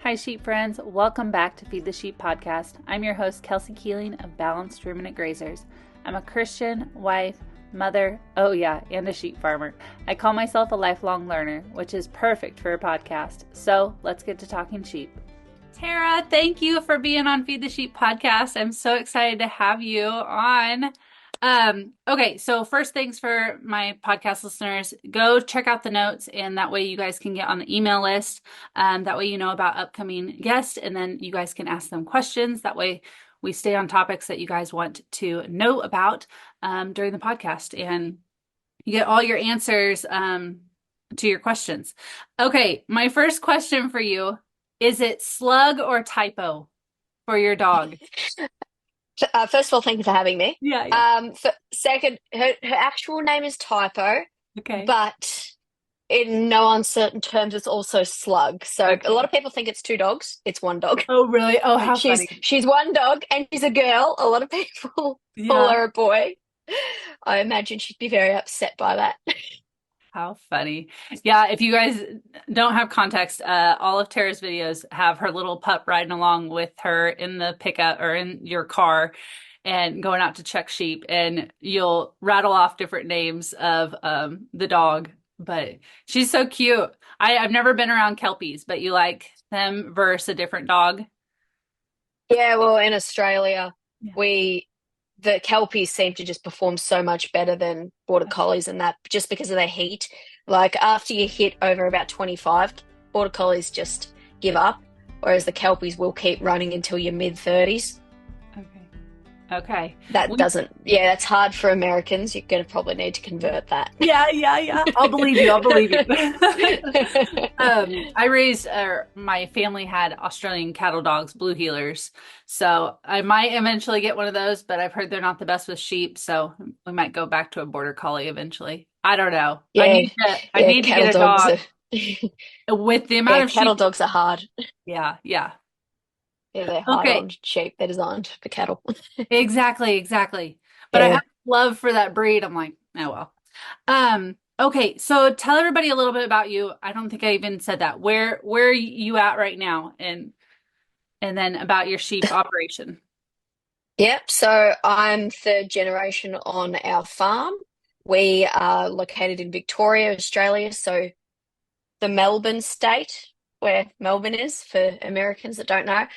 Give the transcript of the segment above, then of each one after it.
Hi, sheep friends. Welcome back to Feed the Sheep podcast. I'm your host, Kelsey Keeling of Balanced Ruminant Grazers. I'm a Christian, wife, mother, oh yeah, and a sheep farmer. I call myself a lifelong learner, which is perfect for a podcast. So let's get to talking sheep. Tara, thank you for being on Feed the Sheep podcast. I'm so excited to have you on. Okay, so first things for my podcast listeners, go check out the notes, and that way you guys can get on the email list. That way you know about upcoming guests, and then you guys can ask them questions. That way we stay on topics that you guys want to know about during the podcast, and you get all your answers to your questions. Okay, my first question for you, is it slug or typo for your dog? First of all, thank you for having me. Yeah, yeah. Second, her actual name is Typo, Okay. but in no uncertain terms, it's also Slug. So a lot Okay. of people think it's two dogs. It's one dog. Oh, really? Oh, how She's funny. she's one dog and she's a girl. A lot of people call Yeah. her a boy. I imagine she'd be very upset by that. How funny. Yeah, if you guys don't have context, all of Tara's videos have her little pup riding along with her in the pickup or in your car and going out to check sheep, and you'll rattle off different names of the dog. But she's so cute. I've never been around Kelpies, but you like them versus a different dog? Yeah, well, in Australia, Yeah. we the Kelpies seem to just perform so much better than border collies and that just because of their heat. Like after you hit over about 25, border collies just give up, whereas the Kelpies will keep running until your mid 30s. Okay. Okay. That We doesn't, yeah, that's hard for Americans. You're going to probably need to convert that. Yeah, yeah, yeah. I'll believe you. I'll believe you. I raised, my family had Australian cattle dogs, blue heelers. So I might eventually get one of those, but I've heard they're not the best with sheep. So we might go back to a border collie eventually. I don't know. Yeah, I yeah, need to cattle get a dogs are, dog with the yeah, amount of cattle sheep. dogs are hard. Yeah, yeah. Yeah, they're hard Okay. on sheep. They're designed for cattle. Exactly, exactly. But I have Yeah. love for that breed. I'm like, oh well. Okay, so tell everybody a little bit about you. I don't think I even said that. Where are you at right now, and then about your sheep operation. Yep. So I'm third generation on our farm. We are located in Victoria, Australia. So the Melbourne state, where Melbourne is for Americans that don't know.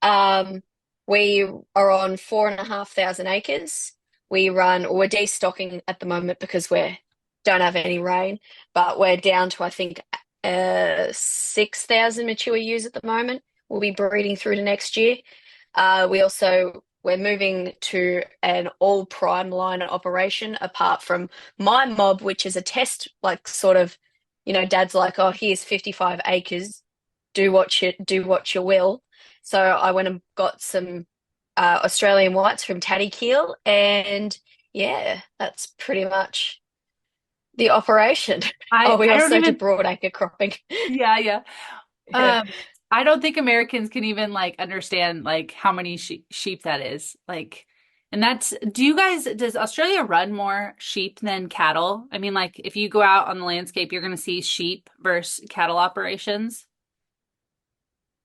Um, we are on 4,500 acres. We're destocking at the moment because we don't have any rain, but we're down to, I think, 6,000 mature ewes at the moment. We'll be breeding through to next year. We're moving to an all prime line operation apart from my mob, which is a test, like sort of, dad's like, oh, here's 55 acres. Do what you will. So I went and got some Australian whites from Taddy Keel, and yeah, that's pretty much the operation. Oh, we I don't also do even. broadacre cropping. Yeah, yeah. Yeah. Um, I don't think Americans can even like understand like how many sheep that is. Like, and that's. Do you guys? Does Australia run more sheep than cattle? I mean, like if you go out on the landscape, you're going to see sheep versus cattle operations.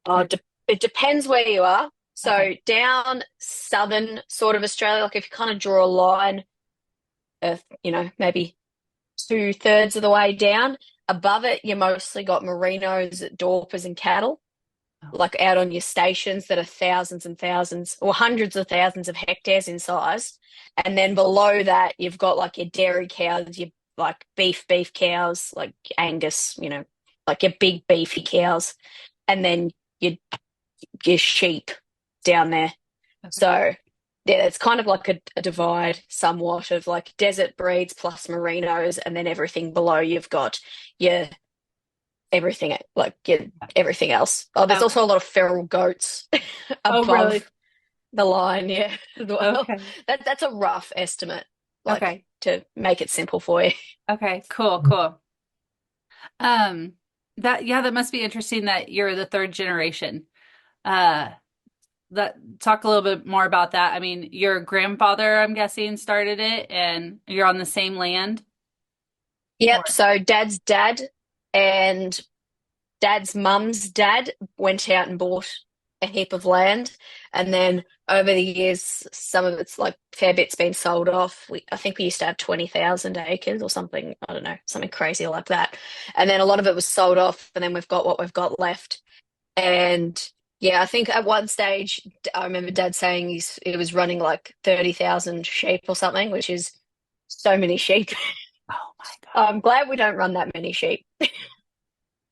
Oh, it depends where you are. Okay. So down southern sort of Australia, like if you kind of draw a line of, maybe two-thirds of the way down, above it, you mostly got merinos, dorpers, and cattle, Oh, like out on your stations that are thousands and thousands or hundreds of thousands of hectares in size. And then below that, you've got like your dairy cows, your like beef cows, like Angus, like your big beefy cows, and then your your sheep down there. okay. So yeah, it's kind of like a divide somewhat of like desert breeds plus merinos, and then everything below you've got your everything like your everything else. Oh, there's Okay. also a lot of feral goats Oh, really? above the line, yeah, as well. Okay. That's a rough estimate, like Okay. to make it simple for you. Okay. Cool. Cool. Um, that yeah, that must be interesting that you're the third generation. Uh, that talk a little bit more about that. I mean, your grandfather, I'm guessing, started it, and you're on the same land. Yep. Or So dad's dad and Dad's mum's dad went out and bought a heap of land, and then over the years, some of it's like fair bit's been sold off. I think we used to have 20,000 acres or something. I don't know, something crazy like that. And then a lot of it was sold off, and then we've got what we've got left. And yeah, I think at one stage, I remember Dad saying he was running like 30,000 sheep or something, which is so many sheep. Oh my God. I'm glad we don't run that many sheep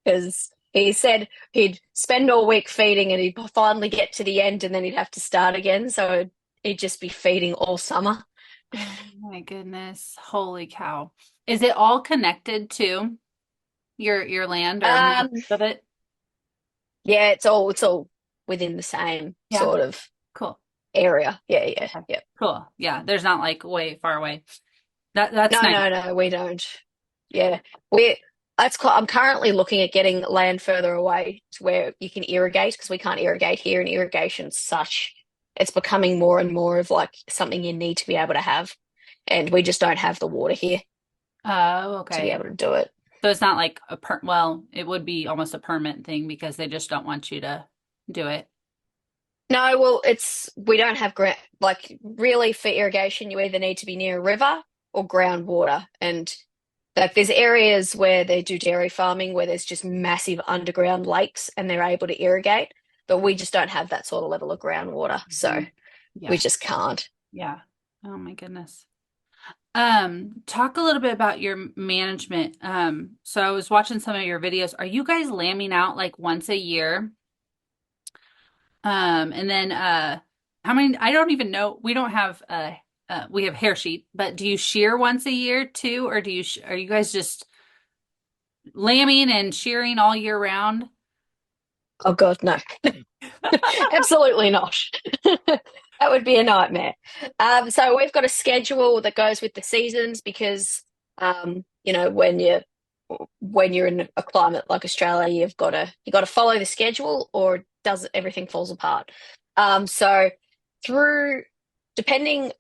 because he said he'd spend all week feeding and he'd finally get to the end and then he'd have to start again. So he'd just be feeding all summer. Oh my goodness. Holy cow. Is it all connected to your land or most Um, of it? yeah, it's all within the same Yeah. sort of Cool. area. Yeah, yeah, Okay. yeah. Cool. Yeah. There's not like way far away. That's No, nice. no, no, we don't. Yeah, we. I'm currently looking at getting land further away to where you can irrigate because we can't irrigate here, and irrigation's such. It's becoming more and more of like something you need to be able to have, and we just don't have the water here Oh, to be okay. able to do it. So it's not like well, it would be almost a permit thing because they just don't want you to do it. No, well, we don't have like really for irrigation, you either need to be near a river or groundwater, and like there's areas where they do dairy farming where there's just massive underground lakes and they're able to irrigate, but we just don't have that sort of level of groundwater, so Mhm. we Yeah. just can't. Yeah. Oh my goodness. Talk a little bit about your management. So I was watching some of your videos. Are you guys lambing out like once a year? And then how many I don't even know. We don't have we have hair sheep, but do you shear once a year too, or are you guys just lambing and shearing all year round? Oh God, no. Absolutely not. That would be a nightmare. So we've got a schedule that goes with the seasons because when you're in a climate like Australia, you got to follow the schedule or does everything falls apart. So through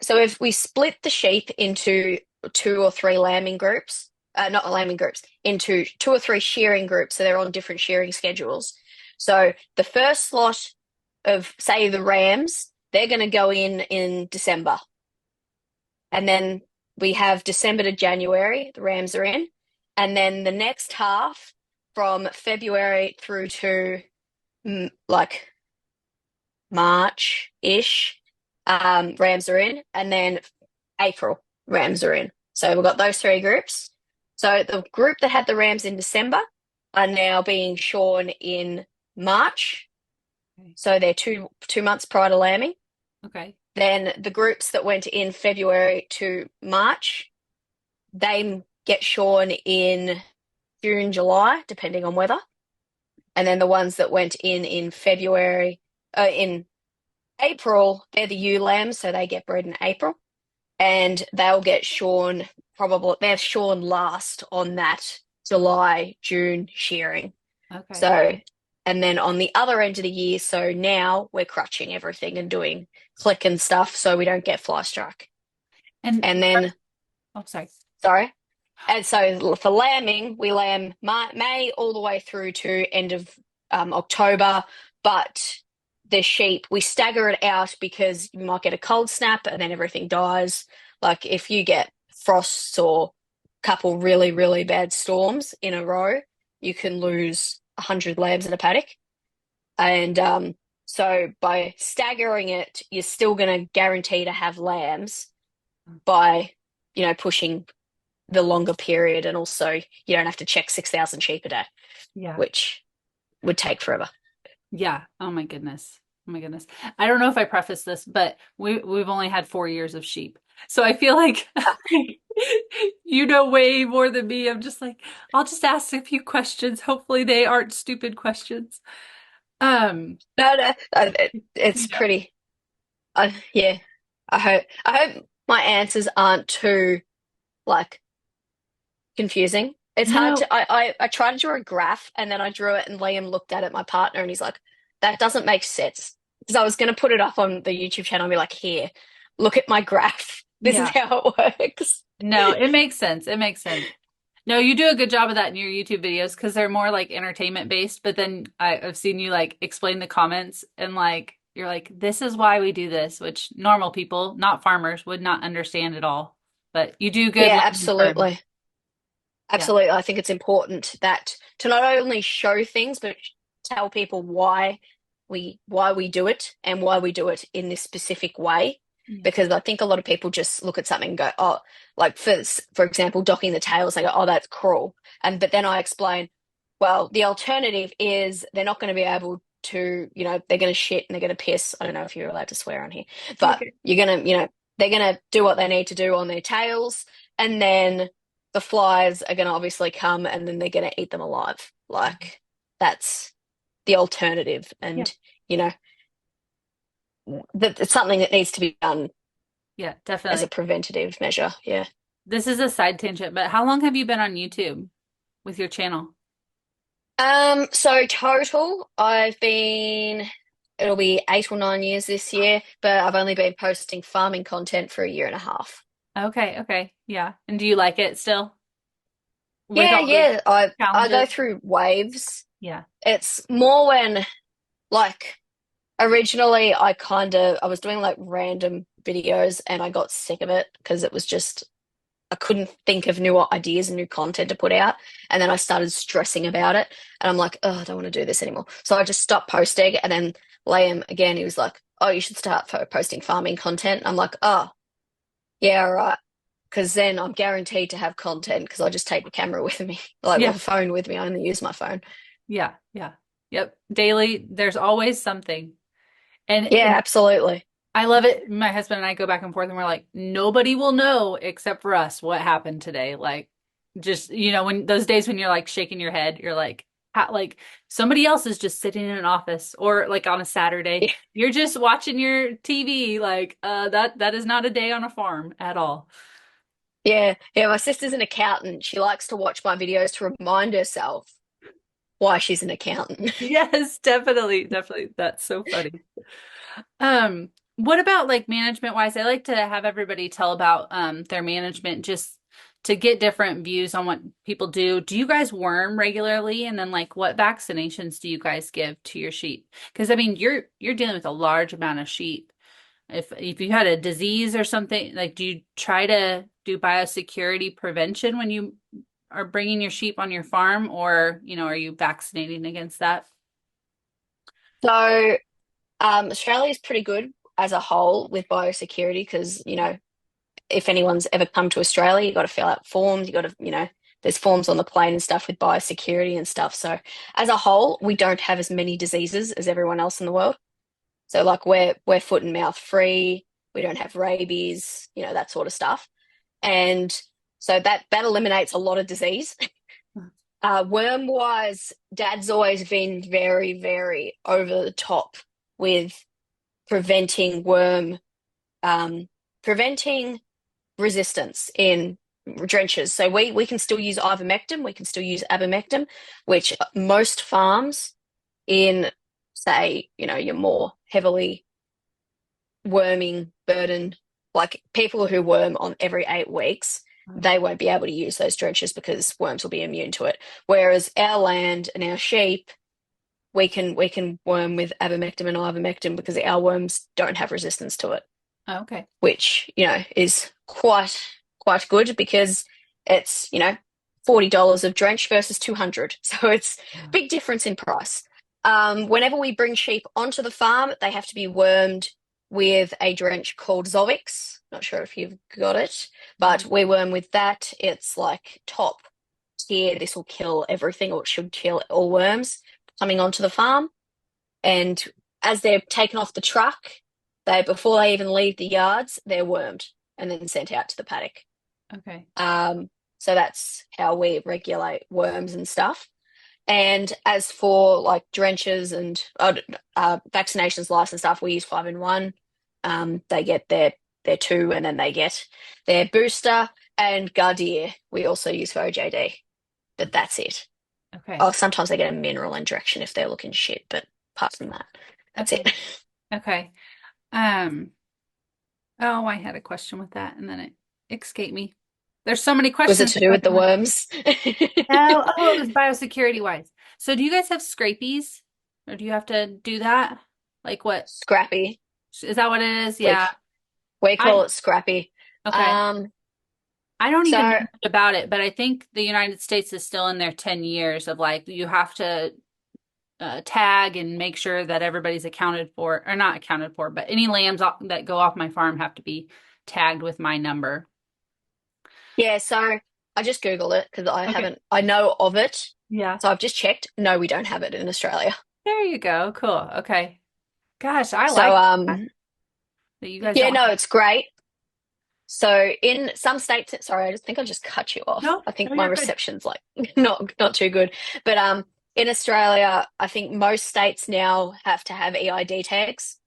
so if we split the sheep into two or three lambing groups, not lambing groups, into two or three shearing groups, so they're on different shearing schedules. So the first slot of, say, the rams, they're going to go in December. And then we have December to January, the rams are in. And then the next half from February through to like March-ish, rams are in. And then April, rams are in. So we've got those three groups. So the group that had the rams in December are now being shorn in March. Okay. So they're two months prior to lambing. Okay. Then the groups that went in February to March, they get shorn in June, July, depending on weather. And then the ones that went in February, in April, they're the ewe lambs, so they get bred in April. And they'll get shorn they're shorn last on that July, June shearing. Okay. So, and then on the other end of the year, so now we're crutching everything and doing click and stuff so we don't get fly struck. And And then, oh, sorry. sorry. And so for lambing, we lamb May all the way through to end of October, but the sheep, we stagger it out because you might get a cold snap and then everything dies. Like if you get frosts or a couple really, really bad storms in a row, you can lose 100 lambs in a paddock. And so by staggering it, you're still going to guarantee to have lambs by, pushing the longer period. And also, you don't have to check 6,000 sheep a day, Yeah. which would take forever. Yeah. Oh my goodness. Oh my goodness. I don't know if I prefaced this, but we've only had 4 years of sheep. So I feel like you know way more than me. I'm just like, I'll just ask a few questions. Hopefully they aren't stupid questions. Um, No, no, it's yeah. pretty. Yeah, I hope my answers aren't too like confusing. It's hard No, to. I tried to draw a graph and then I drew it and Liam looked at it, my partner, and he's like, "That doesn't make sense." Because I was going to put it up on the YouTube channel and be like, "Here, look at my graph. This is yeah. how it works." No, it makes sense. It makes sense. No, you do a good job of that in your YouTube videos because they're more like entertainment based. But then I've seen you like explain the comments and like you're like, this is why we do this, which normal people, not farmers, would not understand at all. But you do good Yeah, laying the terms. absolutely. Yeah. Absolutely. I think it's important that to not only show things, but tell people why we do it and why we do it in this specific way. Yeah. Because I think a lot of people just look at something and go, oh, like for example, docking the tails, they go, oh, that's cruel. But then I explain, well, the alternative is they're not going to be able to, they're going to shit and they're going to piss. I don't know if you're allowed to swear on here, but Okay. you're going to, they're going to do what they need to do on their tails, and then the flies are going to obviously come and then they're going to eat them alive. Like that's the alternative. Yeah. And, you know, that it's something that needs to be done Yeah, as a definitely. preventative measure. Yeah. This is a side tangent, but how long have you been on YouTube with your channel? So total, it'll be 8 or 9 years this year, but I've only been posting farming content for a year and a half. Okay, okay. Yeah. And do you like it still with Yeah, all the yeah. I go challenges? through waves. Yeah. It's more when like originally I was doing like random videos and I got sick of it because it was just I couldn't think of new ideas and new content to put out. And then I started stressing about it. And I'm like, oh, I don't want to do this anymore. So I just stopped posting. And then Liam, again, he was like, oh, you should start posting farming content. I'm like, oh, yeah, all right. Because then I'm guaranteed to have content because I just take the camera with me, like with Yeah. the phone with me. I only use my phone. Yeah. Yeah. Yep. Daily, there's always something. Yeah, And absolutely. I love it. My husband and I go back and forth and we're like, nobody will know except for us what happened today. Like, just, when those days when you're like shaking your head, you're like, like somebody else is just sitting in an office or like on a Saturday, you're just watching your TV. Like, that is not a day on a farm at all. Yeah, yeah. My sister's an accountant. She likes to watch my videos to remind herself why she's an accountant. Yes, definitely, definitely. That's so funny. What about like management wise? I like to have everybody tell about their management just to get different views on what people do. Do you guys worm regularly? And then like what vaccinations do you guys give to your sheep? Because I mean, you're dealing with a large amount of sheep. If you had a disease or something, like do you try to do biosecurity prevention when you are bringing your sheep on your farm, or are you vaccinating against that? So Australia is pretty good as a whole with biosecurity because, if anyone's ever come to Australia, you got to fill out forms. You got to, there's forms on the plane and stuff with biosecurity and stuff. So as a whole, we don't have as many diseases as everyone else in the world. So like we're foot and mouth free. We don't have rabies, that sort of stuff. And so that eliminates a lot of disease. Worm wise, Dad's always been very, very over the top with preventing worm, preventing resistance in drenches. So we can still use ivermectin, we can still use abamectin, which most farms in, say, your more heavily worming burden, like people who worm on every 8 weeks, they won't be able to use those drenches because worms will be immune to it. Whereas our land and our sheep, we can worm with abamectin and ivermectin because our worms don't have resistance to it, Oh, okay. which, is quite good because it's, $40 of drench versus 200. So it's big difference in price. Whenever we bring sheep onto the farm, they have to be wormed with a drench called Zovix. Not sure if you've got it, but we worm with that. It's like top tier. This will kill everything, or it should kill all worms coming onto the farm. And as they're taken off the truck, before they even leave the yards, they're wormed and then sent out to the paddock. Okay. So that's how we regulate worms and stuff. And as for like drenches and vaccinations, license stuff, we use 5-in-1. They get their two, and then they get their booster and Gardier. We also use for OJD. But that's it. Okay. Oh, sometimes they get a mineral injection if they're looking shit, but apart from that, that's Okay. it. Okay. Um, oh, I had a question with that and then it escaped me. There's so many Was it questions to that do go with the through my head. worms? No, oh, it was biosecurity wise. So do you guys have scrapies? Or do you have to do that? Like what? Scrappy. Is that what it is? We Yeah. we I call it scrappy. okay. Um, I don't even know so much about it, but I think the United States is still in their 10 years of like you have to tag and make sure that everybody's accounted for, or not accounted for, but any lambs that go off my farm have to be tagged with my number. yeah, so I just Googled it because Okay. I know of it. Yeah. So I've just checked. No, we don't have it in Australia. There you go. Cool. Okay. Gosh, I So like that that you guys yeah, don't no, have. it's great. So in some states, sorry, I just think I just cut you off. No, I think no, my you're good. reception's like not too good. But in Australia, I think most states now have to have EID tags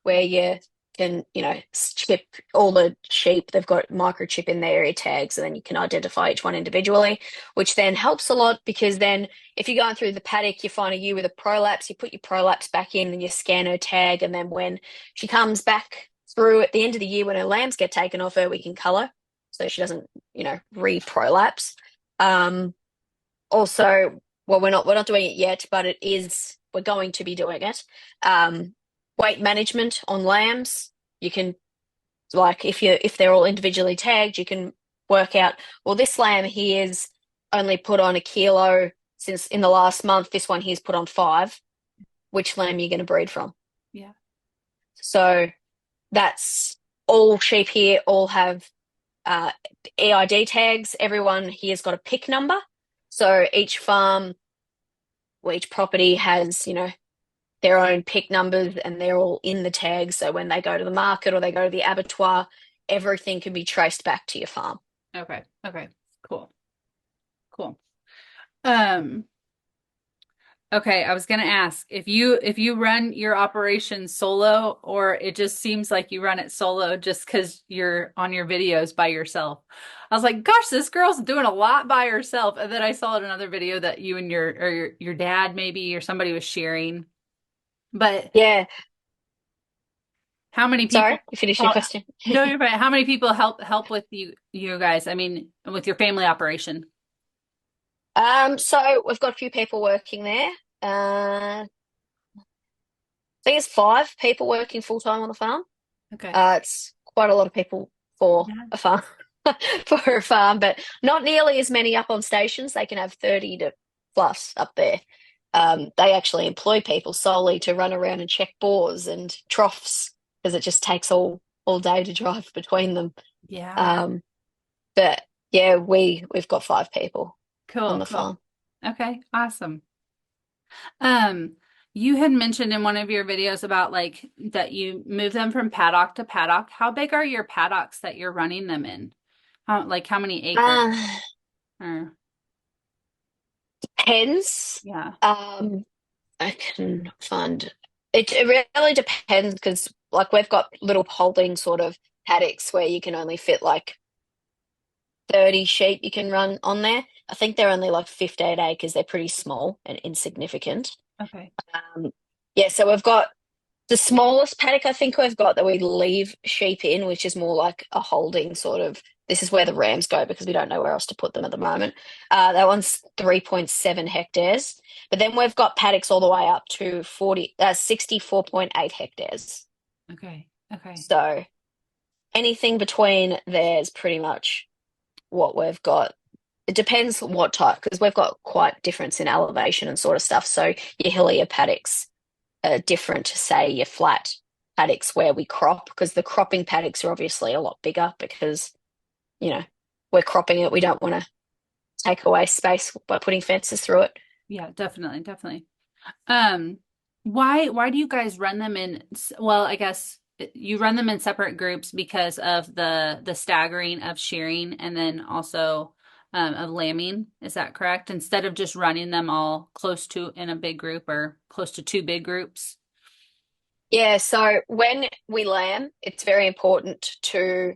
where you can, chip all the sheep. They've got microchip in their ear tags, and then you can identify each one individually, which then helps a lot because then if you're going through the paddock, you find a ewe with a prolapse, you put your prolapse back in and you scan her tag, and then when she comes back through at the end of the year when her lambs get taken off her, we can colour so she doesn't, re-prolapse. Um, Also, well, we're not doing it yet, but we're going to be doing it. Um, Weight management on lambs. You can like if they're all individually tagged, you can work out, well, this lamb here's only put on a kilo since in the last month, this one here's put on 5. Which lamb are you going to breed from? Yeah. So that's all sheep here all have uh, EID tags. Everyone here's got a pick number. So each farm or each property has, their own pick numbers and they're all in the tag. So when they go to the market or they go to the abattoir, everything can be traced back to your farm. Okay. Okay. Cool. Cool. Um, okay, I was gonna ask if you run your operation solo or it just seems like you run it solo just because you're on your videos by yourself. I was like, gosh, this girl's doing a lot by herself. And then I saw in another video that you and your dad maybe or somebody was sharing. But Yeah. how many people Sorry, you finished your help, question. no, you're fine. How many people help with you guys? I mean, with your family operation. So we've got a few people working there. I think it's 5 people working full time on the farm. Okay. It's quite a lot of people for Yeah. a farm, for a farm, but not nearly as many up on stations. They can have 30 to plus up there. They actually employ people solely to run around and check bores and troughs because it just takes all day to drive between them. Yeah. Um, but yeah, we've got 5 people on Cool, the cool. farm. Okay, awesome. Um, you had mentioned in one of your videos about like that you move them from paddock to paddock. How big are your paddocks that you're running them in? How many acres? Uh, Or Depends. yeah. I can find it really depends because like we've got little holding sort of paddocks where you can only fit like 30 sheep you can run on there. I think they're only like 15 acres. They're pretty small and insignificant. Okay. Um, yeah, so we've got the smallest paddock I think we've got that we leave sheep in, which is more like a holding sort of. This is where the rams go because we don't know where else to put them at the moment. That one's 3.7 hectares. But then we've got paddocks all the way up to 64.8 hectares. Okay. Okay. So anything between there is pretty much what we've got. It depends what type, because we've got quite difference in elevation and sort of stuff. So your hillier paddocks are different to, say, your flat paddocks where we crop, because the cropping paddocks are obviously a lot bigger because, you know, we're cropping it. We don't want to take away space by putting fences through it. Yeah, definitely, definitely. Um, why do you guys run them in, well, I guess you run them in separate groups because of the staggering of shearing and then also of lambing. Is that correct? Instead of just running them all close to in a big group or close to two big groups. Yeah, so when we lamb, it's very important to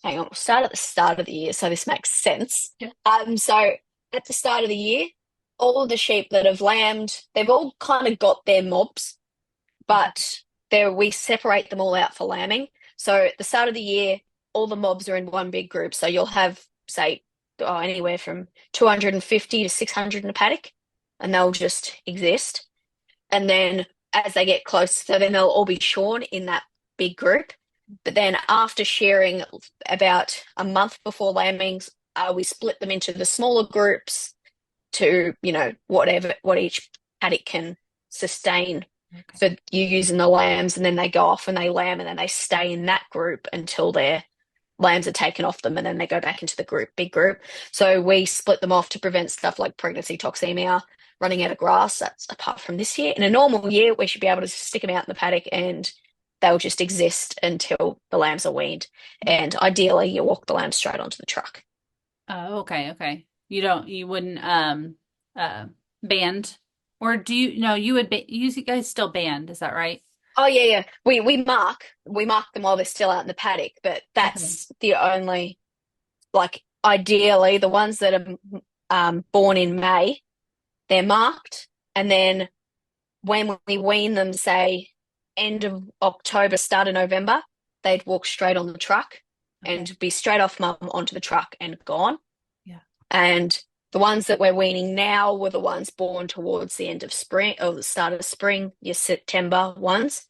hang on, we'll start at the start of the year so this makes sense. Yeah. So at the start of the year, all of the sheep that have lambed, they've all kind of got their mobs, but we separate them all out for lambing. So at the start of the year, all the mobs are in one big group. So you'll have, say, anywhere from 250 to 600 in a paddock, and they'll just exist. And then as they get close, so then they'll all be shorn in that big group. But then after shearing, about a month before lambings, we split them into the smaller groups to, what each paddock can sustain for you using the lambs. And then they go off and they lamb, and then they stay in that group until their lambs are taken off them, and then they go back into the big group. So we split them off to prevent stuff like pregnancy toxemia, running out of grass. That's apart from this year. In a normal year, we should be able to stick them out in the paddock and they'll just exist until the lambs are weaned. And ideally, you walk the lambs straight onto the truck. Oh, okay, okay. You wouldn't band, or do you? No, you guys still band, is that right? Oh yeah, yeah. We mark them while they're still out in the paddock, but Okay. that's the only, like, ideally the ones that are born in May, they're marked, and then when we wean them, say end of October, start of November, they'd walk straight on the truck Okay. and be straight off mum onto the truck and gone. Yeah. And the ones that we're weaning now were the ones born towards the end of spring or the start of spring, your September ones.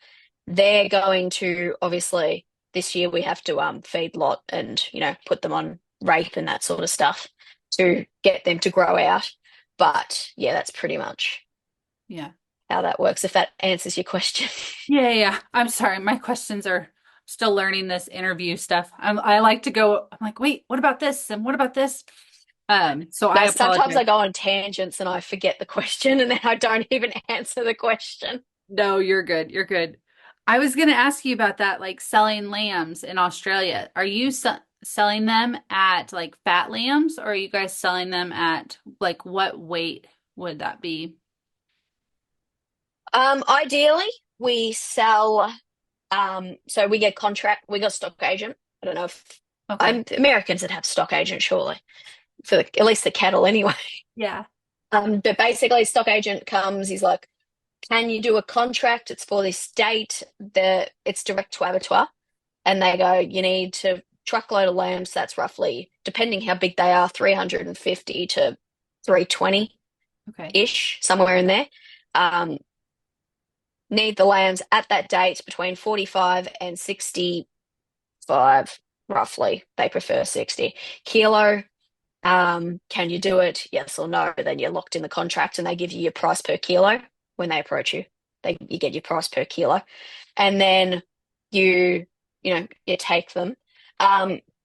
They're going to, obviously, this year we have to feed lot and, put them on rape and that sort of stuff to get them to grow out. But yeah, that's pretty much Yeah. how that works, if that answers your question. Yeah, yeah. I'm sorry. My questions are still learning this interview stuff. I like to go, I'm like, wait, what about this? And what about this? So I No, sometimes apologize. I go on tangents and I forget the question and then I don't even answer the question. No, you're good. You're good. I was going to ask you about that, like selling lambs in Australia. Are you selling them at like fat lambs, or are you guys selling them at like what weight would that be? Ideally, we sell, so we got stock agent. I don't know if Okay. Americans that have stock agent, surely, for at least the cattle anyway. Yeah. But basically, stock agent comes, he's like, can you do a contract? It's for this date. It's direct to abattoir. And they go, you need to truckload of lambs. That's roughly, depending how big they are, 350 to 320-ish, Okay. somewhere in there. Um, Need the lambs at that date between 45 and 65, roughly. They prefer 60 kilo. Can you do it? Yes or no? Then you're locked in the contract and they give you your price per kilo when they approach you. You get your price per kilo. And then you take them.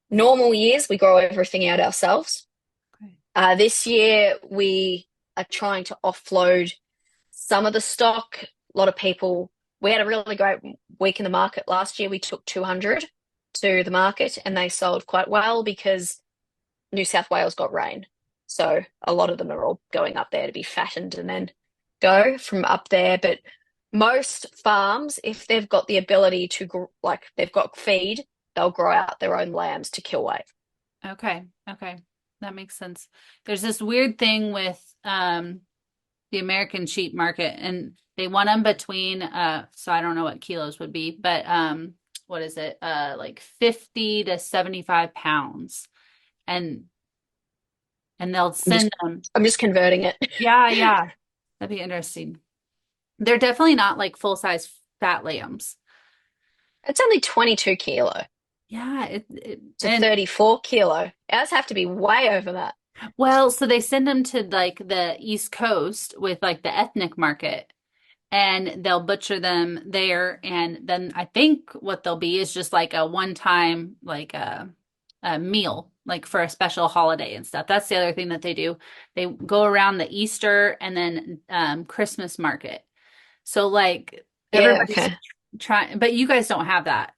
Normal years, we grow everything out ourselves. Okay. This year, we are trying to offload some of the stock. A lot of people, we had a really great week in the market last year. We took 200 to the market and they sold quite well because New South Wales got rain. So a lot of them are all going up there to be fattened and then go from up there. But most farms, if they've got the ability to, like, they've got feed, they'll grow out their own lambs to kill weight. Okay. Okay. That makes sense. There's this weird thing with the American sheep market, and they want them between so I don't know what kilos would be, but what is it? Like 50 to 75 pounds. And they'll I'm just send them. I'm just converting it. Yeah, yeah. That'd be interesting. They're definitely not like full-size fat lambs. It's only 22 kilo Yeah, to and 34 kilo. Ours have to be way over that. well, so they send them to like the East Coast with like the ethnic market, and they'll butcher them there, and then I think what they'll be is just like a one-time like a meal like for a special holiday and stuff. That's the other thing that they do. They go around the Easter and then Christmas market. So like Yeah, everybody's okay. trying, but you guys don't have that.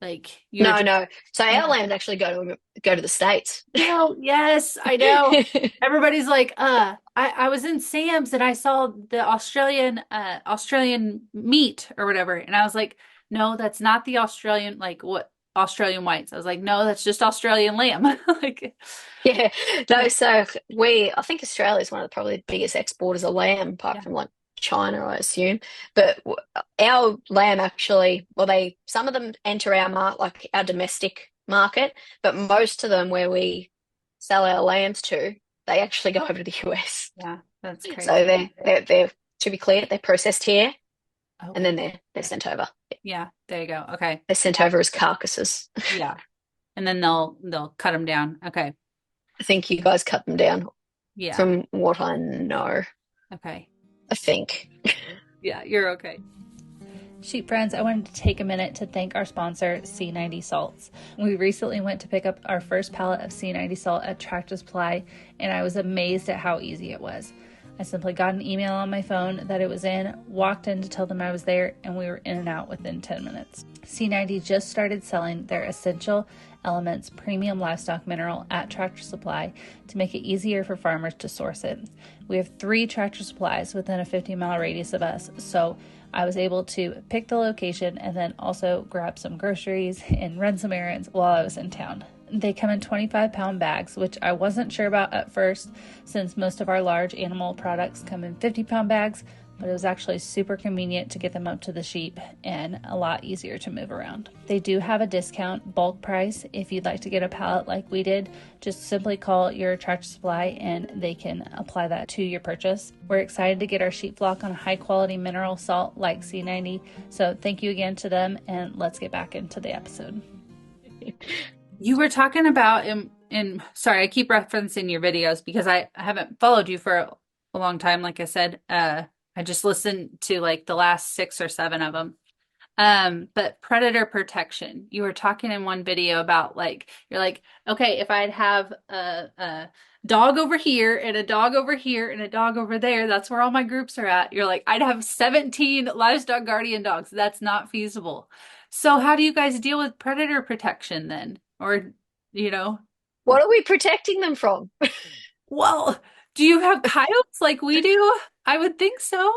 Like you're No, just, no. So our oh, lambs actually go to the States. no, yes, I know. Everybody's like, I was in Sam's and I saw the Australian meat or whatever. And I was like, no, that's not the Australian, like what Australian whites. I was like, no, that's just Australian lamb. Like, Yeah. No, so I think Australia is one of the probably the biggest exporters of lamb, apart yeah. from like China, I assume. But our lamb actually, well, some of them enter our like our domestic market, but most of them where we sell our lambs to, they actually go over to the US. Yeah, that's So crazy. they're to be clear, they're processed here and then Okay. they're sent over. Yeah, there you go. Okay. They're sent over as carcasses. Yeah. And then they'll cut them down. Okay. I think you guys cut them down Yeah. from what I know. Okay. I think. Yeah, you're okay. Sheep friends, I wanted to take a minute to thank our sponsor, C90 Salts. We recently went to pick up our first pallet of C90 salt at Tractor Supply, and I was amazed at how easy it was. I simply got an email on my phone that it was in, walked in to tell them I was there, and we were in and out within 10 minutes. C90 just started selling their Essential Elements premium livestock mineral at Tractor Supply to make it easier for farmers to source it. We have 3 Tractor Supplies within a 50-mile radius of us, so I was able to pick the location and then also grab some groceries and run some errands while I was in town. They come in 25-pound bags, which I wasn't sure about at first since most of our large animal products come in 50-pound bags, but it was actually super convenient to get them up to the sheep and a lot easier to move around. They do have a discount bulk price. If you'd like to get a pallet like we did, just simply call your Tractor Supply and they can apply that to your purchase. We're excited to get our sheep flock on high quality mineral salt like C90. So thank you again to them, and let's get back into the episode. You were talking about sorry, I keep referencing your videos because I haven't followed you for a long time. Like I said, I just listened to like the last 6 or 7 of them. But predator protection, you were talking in one video about like, you're like, okay, if I'd have a dog over here and a dog over here and a dog over there, that's where all my groups are at. You're like, I'd have 17 livestock guardian dogs. That's not feasible. So how do you guys deal with predator protection then? Or, you know, What are we protecting them from? well, do you have coyotes like we do? I would think so.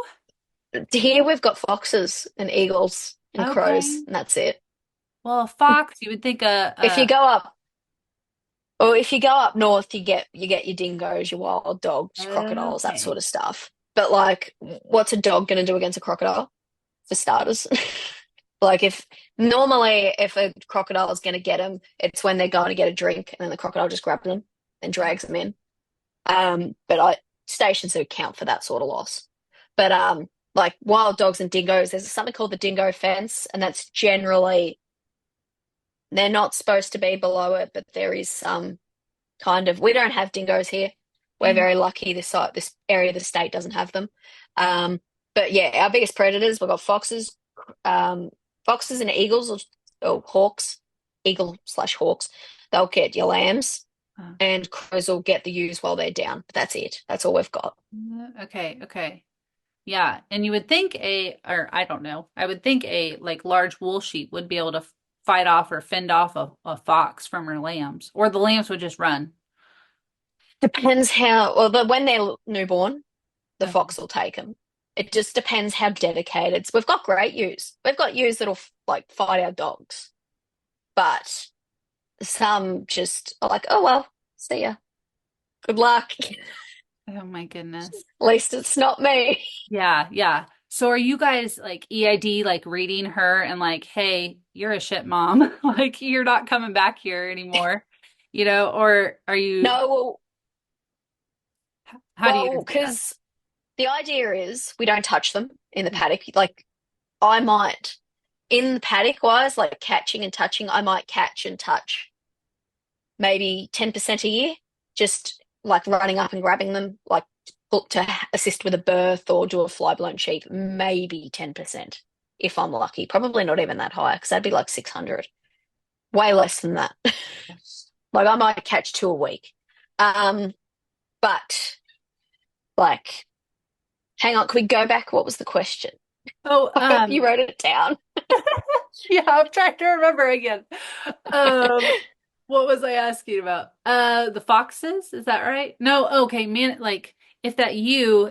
Here we've got foxes and eagles and crows, Okay. and that's it. Well, a fox, you would think If you go up, or if you go up north, you get your dingoes, your wild dogs, crocodiles, that sort okay. of stuff. But like, what's a dog going to do against a crocodile? For starters, like if a crocodile is going to get them, it's when they're going to get a drink, and then the crocodile just grabs them and drags them in. But stations that account for that sort of loss. But like wild dogs and dingoes, there's something called the dingo fence, and that's generally they're not supposed to be below it, but there is some kind of. We don't have dingoes here. We're Mm. very lucky. This area of the state doesn't have them. Um, but yeah, our biggest predators we've got foxes and eagles or hawks, eagle/hawks. They'll get your lambs, Uh, and crows will get the ewes while they're down. But that's it. That's all we've got. okay, okay. Yeah, and you would think or I don't know, I would think a like large wool sheep would be able to fight off or fend off a fox from her lambs, or the lambs would just run. Depends how. Well, but when they're newborn, the Okay. fox will take them. It just depends how dedicated. We've got great ewes. We've got ewes that'll like fight our dogs, but some just are like, oh well, see ya. Good luck. Oh my goodness. At least it's not me. Yeah, yeah. So are you guys like EID, like reading her and like, hey, you're a shit mom. Like you're not coming back here anymore, or are you, No, how do you well, guys do that? because the idea is we don't touch them in the paddock. Like I might in the paddock wise, like catching and touching, I might catch and touch maybe 10% a year, just like running up and grabbing them, like look to assist with a birth or do a fly blown sheep, maybe 10% if I'm lucky. Probably not even that high because that'd be like 600. Way less than that. Like I might catch 2 a week. But like, hang on, can we go back? What was the question? Oh, I hope you wrote it down. yeah, I'm trying to remember again. Um, what was I asking about? The foxes, is that right? No, okay, man, like if that ewe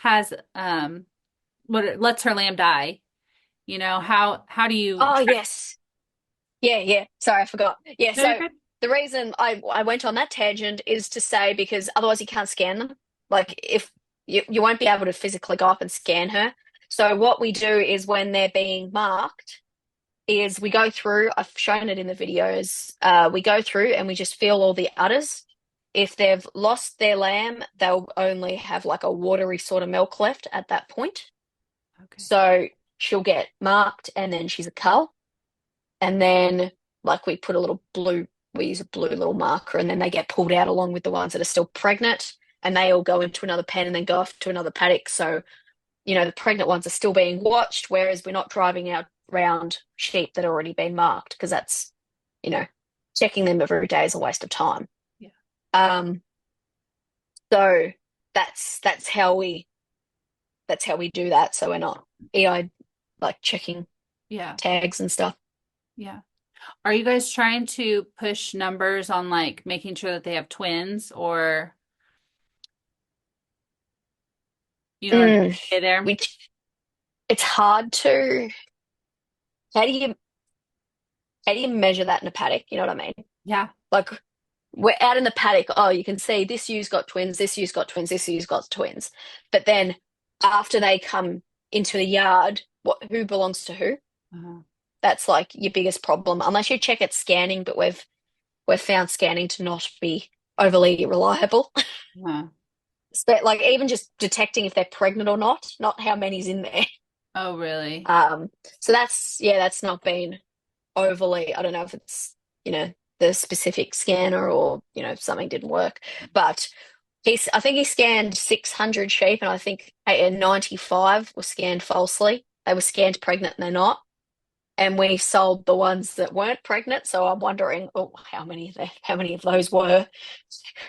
has what it lets her lamb die, how do you Oh, track? yes. Yeah, yeah. Sorry, I forgot. Yeah, No, you're so good. the reason I went on that tangent is to say because otherwise you can't scan them. Like if you won't be able to physically go up and scan her. So what we do is when they're being marked is we go through, I've shown it in the videos, we go through and we just feel all the udders. If they've lost their lamb, they'll only have like a watery sort of milk left at that point. Okay. So she'll get marked and then she's a cull. And then like we use a blue little marker and then they get pulled out along with the ones that are still pregnant and they all go into another pen and then go off to another paddock. So, the pregnant ones are still being watched, whereas we're not driving out around sheep that have already been marked because that's, you know, checking them every day is a waste of time. Yeah. So that's how we do that. So we're not EI like checking Yeah. tags and stuff. Yeah. Are you guys trying to push numbers on like making sure that they have twins or there? Which it's hard to how do you measure that in a paddock? You know what I mean? Yeah. Like we're out in the paddock. Oh, you can see this ewes got twins, this ewes got twins, this ewes got twins. But then after they come into the yard, who belongs to who? Uh-huh. That's like your biggest problem. Unless you check it scanning, but we've found scanning to not be overly reliable. Uh-huh. So, like even just detecting if they're pregnant or not how many's in there. Oh, really? So that's not been overly, I don't know if it's, the specific scanner or, something didn't work. But I think he scanned 600 sheep and I think 95 were scanned falsely. They were scanned pregnant and they're not. And we sold the ones that weren't pregnant. So I'm wondering, how many of those were?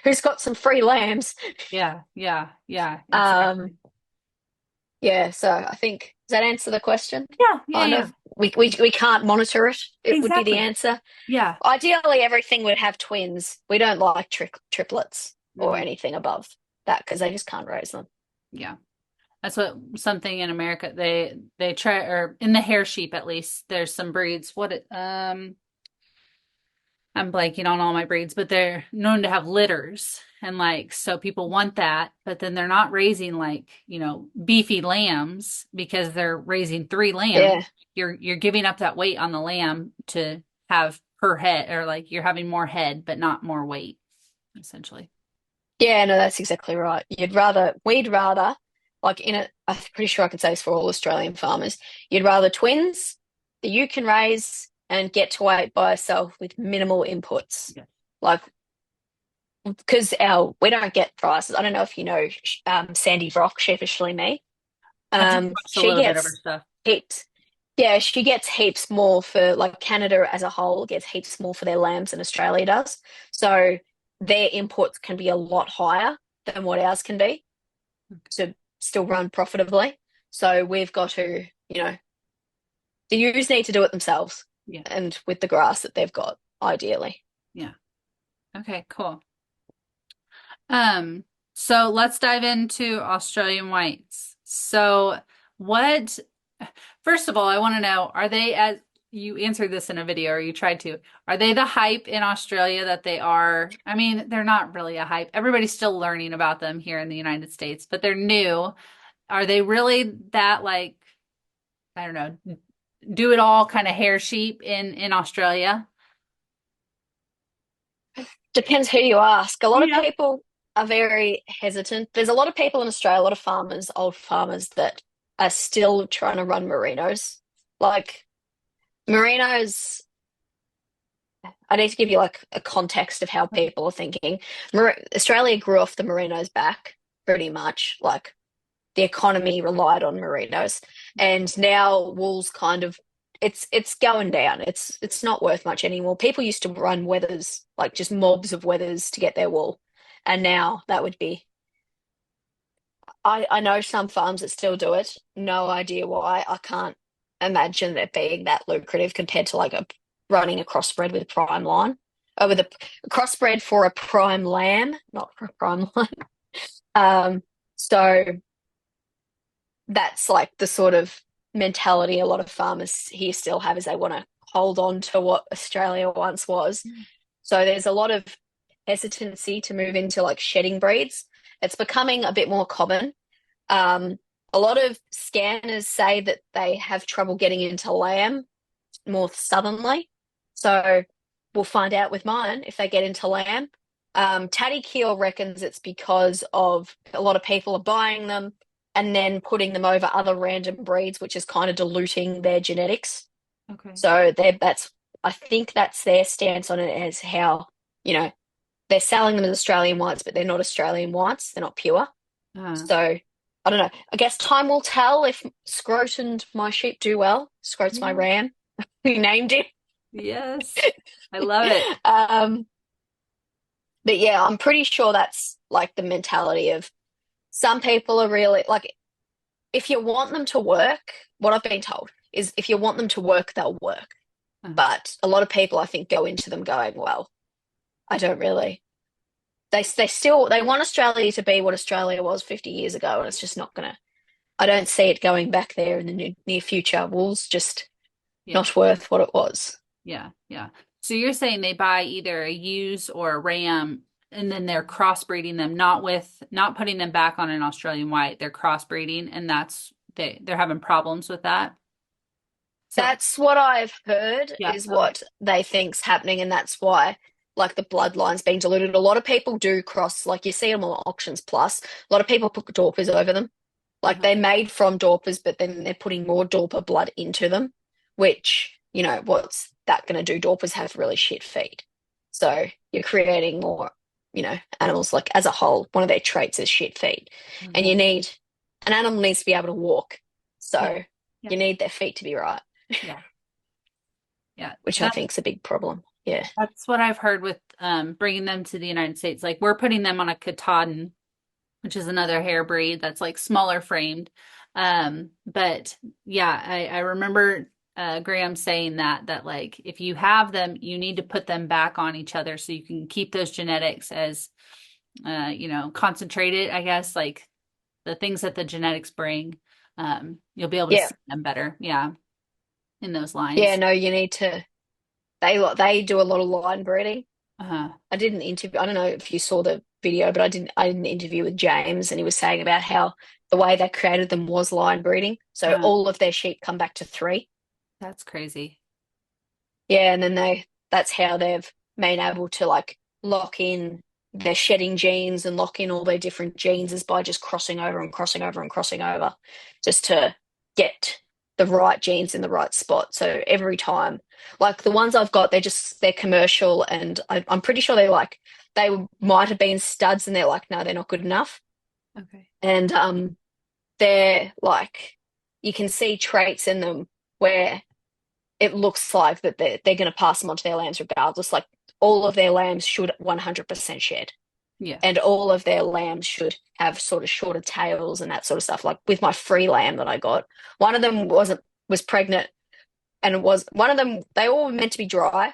Who's got some free lambs? Yeah. Exactly. Yeah, so I think, does that answer the question? Yeah. Kind of. We can't monitor it. It would be the Exactly. answer. Yeah. Ideally, everything would have twins. We don't like triplets or Mhm. anything above that because they just can't raise them. Yeah. That's what something in America they try, or in the hair sheep at least, there's some breeds. I'm blanking on all my breeds, but they're known to have litters. And like, so people want that, but then they're not raising like, beefy lambs because they're raising 3 lambs. Yeah. You're giving up that weight on the lamb to have per head, or like you're having more head, but not more weight, essentially. Yeah, no, that's exactly right. We'd rather, like I'm pretty sure I can say this for all Australian farmers, you'd rather twins that you can raise and get to weight by yourself with minimal inputs. Yeah. Like, because we don't get prices. I don't know if you know Sandy Brock, sheepishly me. I've just watched a She little bit of her gets stuff. heaps. Yeah, she gets heaps more for like Canada as a whole gets heaps more for their lambs than Australia does. So their inputs can be a lot higher than what ours can be to still run profitably. So we've got to, the ewes need to do it themselves Yeah. and with the grass that they've got, ideally. Yeah. Okay, cool. So let's dive into Australian whites. So first of all, I want to know, are they, as you answered this in a video or you tried to, are they the hype in Australia that they are? I mean, they're not really a hype. Everybody's still learning about them here in the United States, but they're new. Are they really that like, I don't know, do it all kind of hair sheep in Australia? Depends who you ask. A lot of Yeah. people are very hesitant. There's a lot of people in Australia, a lot of farmers, old farmers that are still trying to run merinos. Like merinos, I need to give you like a context of how people are thinking. Australia grew off the merinos back pretty much. Like the economy relied on merinos, and now wool's kind of it's going down. It's not worth much anymore. People used to run wethers, like just mobs of wethers to get their wool, and now that would be. I know some farms that still do it. No idea why. I can't imagine it being that lucrative compared to like running a crossbred with a prime line. With a crossbred for a prime lamb, not for a prime line. So that's like the sort of mentality a lot of farmers here still have is they want to hold on to what Australia once was. So there's a lot of hesitancy to move into like shedding breeds. It's becoming a bit more common. A lot of scanners say that they have trouble getting into lamb more southernly. So we'll find out with mine if they get into lamb. Taddy Keel reckons it's because of a lot of people are buying them and then putting them over other random breeds, which is kind of diluting their genetics. Okay. So I think that's their stance on it, as how, you know, they're selling them as Australian whites, but they're not Australian whites. They're not pure. Uh, So I don't know. I guess time will tell if Scroat and my sheep do well. Scroat's my yeah. ram. We named him. Yes. I love it. Um, but yeah, I'm pretty sure that's like the mentality of some people are really like, if you want them to work, what I've been told is if you want them to work, they'll work. Uh, But a lot of people, I think, go into them going, well, I don't really. They want Australia to be what Australia was 50 years ago, and it's just not gonna. I don't see it going back there in the near future. Wool's just yeah. not worth what it was. Yeah. Yeah. So you're saying they buy either a ewes or a ram and then they're crossbreeding them, not putting them back on an Australian white. They're crossbreeding and they're having problems with that. So That's what I've heard yeah. is Okay. what they think's happening, and that's why like the bloodline's being diluted. A lot of people do cross, like you see them on Auctions Plus. A lot of people put Dorpers over them. Like Uh-huh. they're made from Dorpers, but then they're putting more Dorper blood into them, which, what's that going to do? Dorpers have really shit feed. So you're creating more, animals like as a whole, one of their traits is shit feed. And Uh-huh. an animal needs to be able to walk. Yeah. So Yeah. you need their feet to be right, Yeah. Yeah. which I think is a big problem. Yeah. That's what I've heard with bringing them to the United States. Like we're putting them on a Katahdin, which is another hair breed that's like smaller framed. But yeah, I remember Graham saying that like if you have them, you need to put them back on each other so you can keep those genetics as concentrated, I guess, like the things that the genetics bring. You'll be able to Yeah. see them better, yeah, in those Yeah, lines. no, you need to they do a lot of line breeding. Uh-huh. I did an interview. I don't know if you saw the video, but I did an interview with James, and he was saying about how the way they created them was line breeding. So Uh-huh. all of their sheep come back to three. That's crazy. Yeah, and then that's how they've been able to like lock in their shedding genes and lock in all their different genes is by just crossing over and crossing over and crossing over just to get the right genes in the right spot. So every time, like the ones I've got, they're commercial, and I'm pretty sure they might have been studs, and they're like, no, they're not good enough. Okay. And they're like, you can see traits in them where it looks like that they're going to pass them on to their lambs regardless. Like all of their lambs should 100% shed, Yeah. and all of their lambs should have sort of shorter tails and that sort of stuff. Like with my free lamb that I got, one of them was pregnant, and it was one of them. They all were meant to be dry,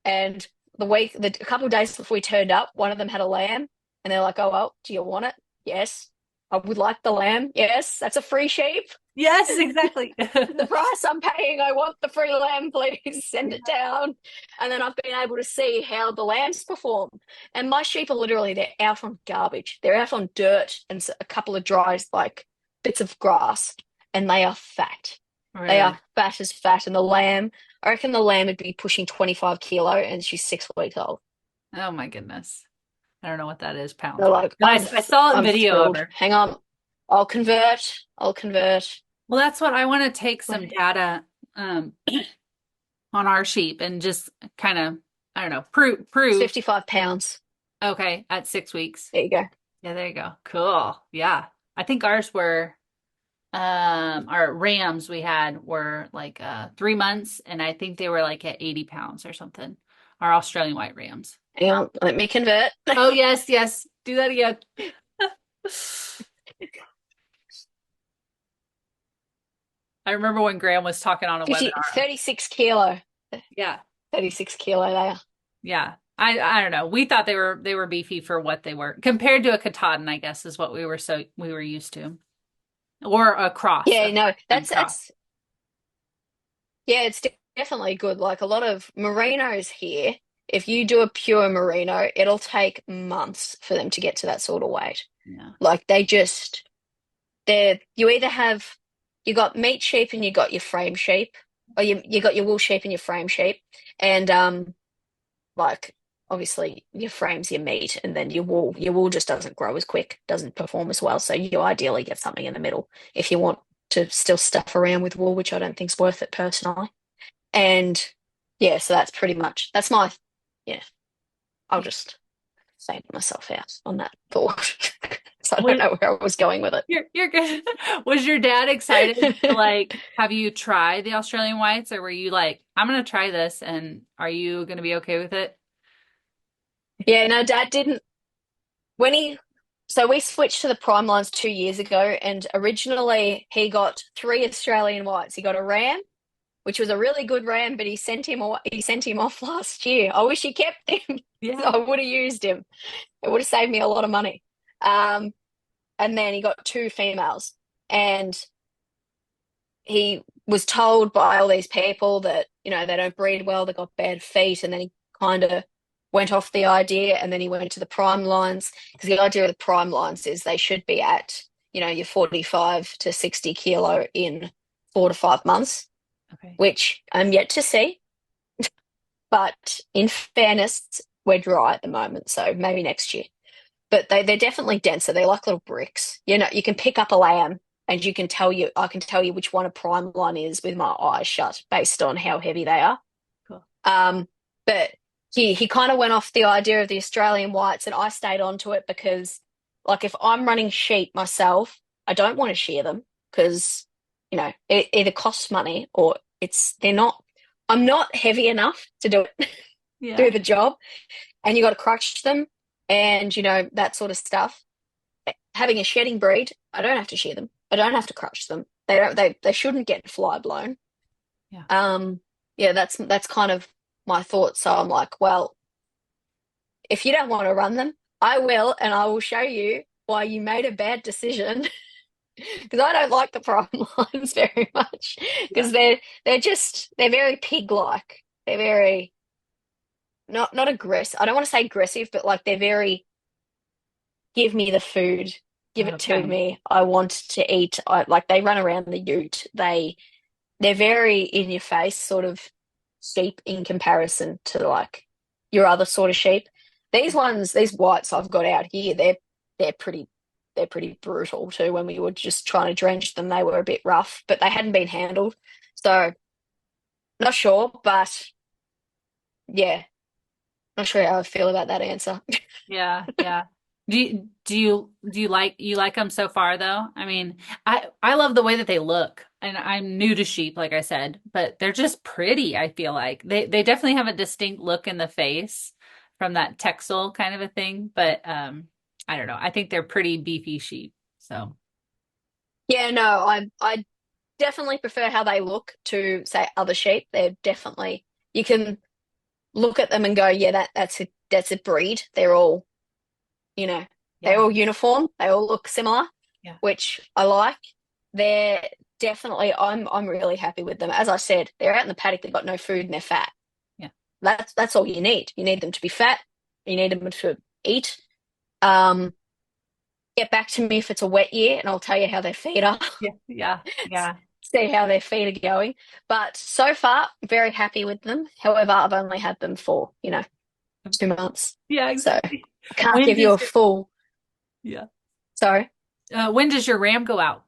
and a couple of days before we turned up, one of them had a lamb, and they're like, "Oh well, do you want it?" Yes. I would like the lamb. Yes, that's a free sheep. Yes, exactly. The price I'm paying, I want the free lamb, please send Yeah. it down. And then I've been able to see how the lambs perform. And my sheep are literally, they're out on garbage. They're out on dirt and a couple of dry, like bits of grass, and they are fat. They Really? are fat as fat. And I reckon the lamb would be pushing 25 kilo, and she's 6 weeks old. Oh my goodness. I don't know what that is They're pounds wise. like, But I saw a I'm video of thrilled. her. Hang on. I'll convert. Well, that's what I want to take some data um on our sheep and just kind of, I don't know, It's prove. 55 pounds. Okay, at 6 weeks. There you go. Yeah, there you go. Cool. Yeah. I think ours were our rams we had were like 3 months and I think they were like at 80 pounds or something. Our Australian white rams. Hang on, let me convert. Oh yes, yes. Do that again. I remember when Graham was talking on a 50, webinar. 36 kilo. Yeah. 36 kilo there. Yeah. I don't know. We thought they were beefy for what they were compared to a Katahdin, I guess is what we were used to. Or a cross, Yeah, a no, cross. yeah, it's definitely good. Like a lot of merinos here, if you do a pure merino, it'll take months for them to get to that sort of weight. Yeah. Like you either have, you got meat sheep and you got your frame sheep. or you got your wool sheep and your frame sheep, and like obviously your frame's your meat, and then your wool just doesn't grow as quick, doesn't perform as well. So you ideally get something in the middle if you want to still stuff around with wool, which I don't think's worth it personally. And yeah, so that's my yeah. I'll just fan myself out on that thought. So I don't Was, know where I was going with you're good. Was your dad excited to it. like have you try the Australian whites, or were you like, I'm gonna try this, and are you gonna be okay with it? Yeah, no, Dad didn't. When he, so we switched to the prime lines 2 years ago, and originally he got three Australian whites. He got a ram, which was a really good ram, but he sent him off last year. I wish he kept him. Yeah. I would have used him. It would have saved me a lot of money. Um, and then he got two females, and he was told by all these people that, they don't breed well, they got bad feet, and then he kind of went off the idea, and then he went to the prime lines, because the idea of the prime lines is they should be at, your 45 to 60 kilo in 4 to 5 months, Okay. which I'm yet to see. But in fairness, we're dry at the moment, so maybe next year. But they're definitely denser. They're like little bricks. You can pick up a lamb and I can tell you which one a prime line is with my eyes shut based on how heavy they are. Cool. But he kind of went off the idea of the Australian whites, and I stayed on to it because, like, if I'm running sheep myself, I don't want to shear them because, it either costs money or I'm not heavy enough to do Yeah. the job, and you got to crutch them and, that sort of stuff. Having a shedding breed, I don't have to shear them. I don't have to crutch them. They shouldn't get fly blown. Yeah. Um, yeah, that's kind of my thoughts. So I'm like, well, if you don't want to run them, I will, and I will show you why you made a bad decision. Because I don't like the prime lines very much. Yeah. Because they're very pig-like. They're very not aggressive. I don't want to say aggressive, but like they're very give me the food, give it to Okay. me. I want to eat. Like they run around the ute. They're very in your face sort of sheep in comparison to like your other sort of sheep. These whites I've got out here, they're pretty they're pretty brutal too. When we were just trying to drench them, they were a bit rough, but they hadn't been handled. So not sure, but yeah, not sure how I feel about that answer. Yeah, yeah. Do you like them so far though? I mean, I love the way that they look. And I'm new to sheep, like I said, but they're just pretty, I feel like. They definitely have a distinct look in the face from that Texel kind of a thing, but I don't know. I think they're pretty beefy sheep. So, Yeah, no, I definitely prefer how they look to say other sheep. They're definitely you can look at them and go, yeah, that's a breed. You know, they're yeah. all uniform. They all look similar, Yeah. which I like. They're definitely I'm really happy with them. As I said, they're out in the paddock, they've got no food and they're fat. Yeah. That's all you need. You need them to be fat, you need them to eat. Um, get back to me if it's a wet year and I'll tell you how their feet are. Yeah. Yeah. Yeah. See how their feet are going. But so far, very happy with them. However, I've only had them for, 2 months. Yeah, So exactly. I can't When give you does a your full, yeah. sorry. When does your ram go out?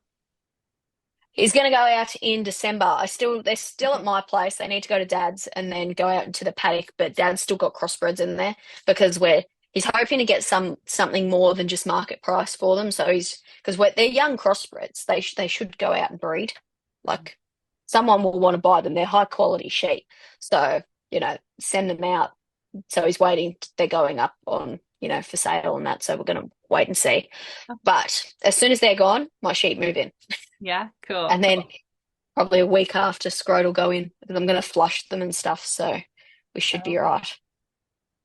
He's going to go out in December. They're still at Okay. my place. They need to go to Dad's and then go out into the paddock. But Dad's still got crossbreds in there because he's hoping to get something more than just market price for them. So because they're young crossbreds. They should go out and breed. Like someone will want to buy them. They're high quality sheep. So send them out. So he's waiting. They're going up on for sale and that. So we're going to wait and see. But as soon as they're gone, my sheep move in. Yeah, cool, And then cool. probably a week after Scrote will go in because I'm going to flush them and stuff. So we should be all Okay. right.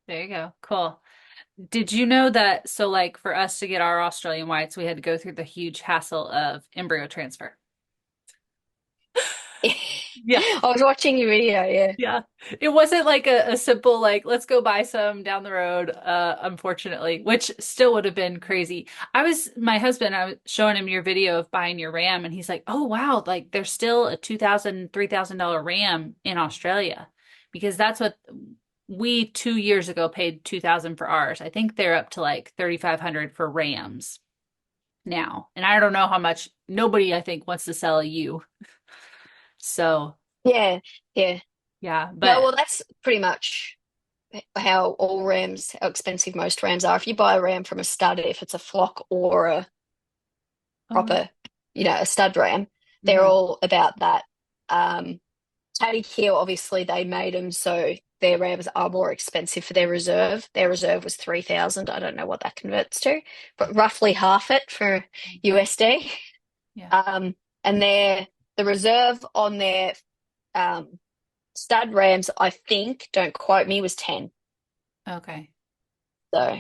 There you go. Cool. Did you know that? So, like, for us to get our Australian whites, we had to go through the huge hassle of embryo transfer. Yeah. I was watching your video, yeah. Yeah. It wasn't like a simple like let's go buy some down the road, unfortunately, which still would have been crazy. My husband, I was showing him your video of buying your Ram and he's like, "Oh wow, like there's still a $2,000, $3,000 Ram in Australia." Because that's what we 2 years ago paid 2,000 for ours. I think they're up to like 3,500 for Rams now. And I don't know how much nobody I think wants to sell a U. So, Yeah, yeah. yeah, No, but well, that's pretty much how all rams, how expensive most rams are. If you buy a ram from a stud, if it's a flock or a oh, proper, a stud ram, they're mhm. all about that. Um, Paddy Kill, obviously, they made them so their rams are more expensive for their reserve. Their reserve was 3,000. I don't know what that converts to, but roughly half it for USD. Yeah. Um, and the reserve on their um, stud rams, I think, don't quote me, was 10. Okay. So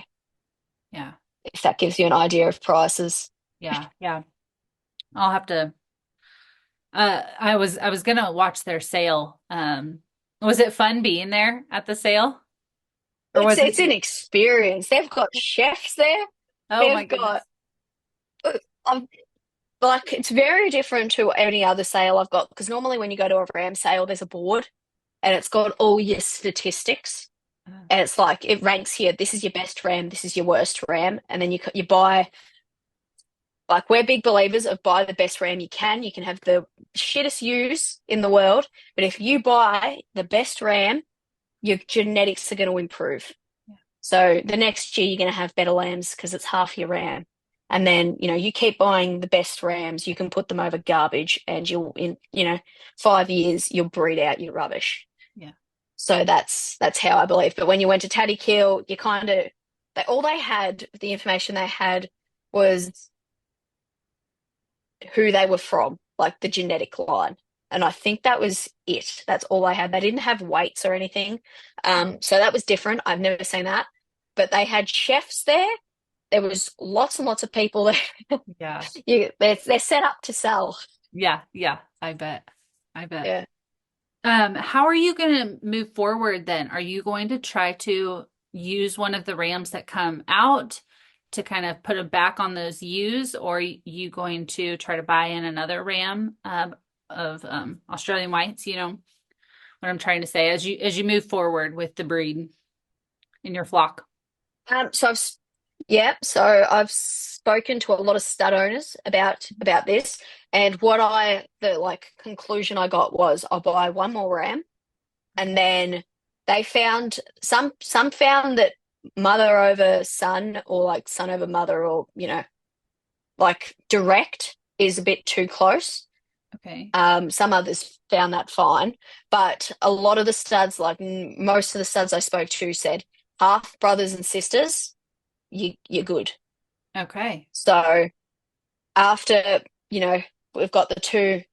Yeah. if that gives you an idea of prices. Yeah. Yeah. I'll have to I was gonna watch their sale. Was it fun being there at the sale? Or It's was it it's an experience. They've got chefs there. Oh my They've got goodness. I'm like it's very different to any other sale I've got because normally when you go to a ram sale, there's a board and it's got all your statistics and it's like it ranks here. This is your best ram. This is your worst ram, and then you buy. Like we're big believers of buy the best ram you can. You can have the shittest ewes in the world, but if you buy the best ram, your genetics are going to improve. Yeah. So the next year you're going to have better lambs because it's half your ram. And then, you keep buying the best rams, you can put them over garbage and you'll in, 5 years you'll breed out your rubbish. Yeah. So that's how I believe. But when you went to Taddy Kill, you kind of all they had, the information they had was who they were from, like the genetic line. And I think that was it. That's all I had. They didn't have weights or anything. So that was different. I've never seen that. But they had chefs there. There was lots and lots of people there. Yeah. They're set up to sell. Yeah. Yeah. I bet. I bet. Yeah. How are you going to move forward then? Are you going to try to use one of the rams that come out to kind of put it back on those ewes, or are you going to try to buy in another ram of Australian whites? You know what I'm trying to say as you move forward with the breed in your flock. So I've spoken to a lot of stud owners about this, and the like conclusion I got was I'll buy one more ram, and then they found some found that mother over son or like son over mother or like direct is a bit too close. Okay. Some others found that fine, but a lot of the studs, like most of the studs I spoke to, said half brothers and sisters, you're good. Okay. So after we've got the two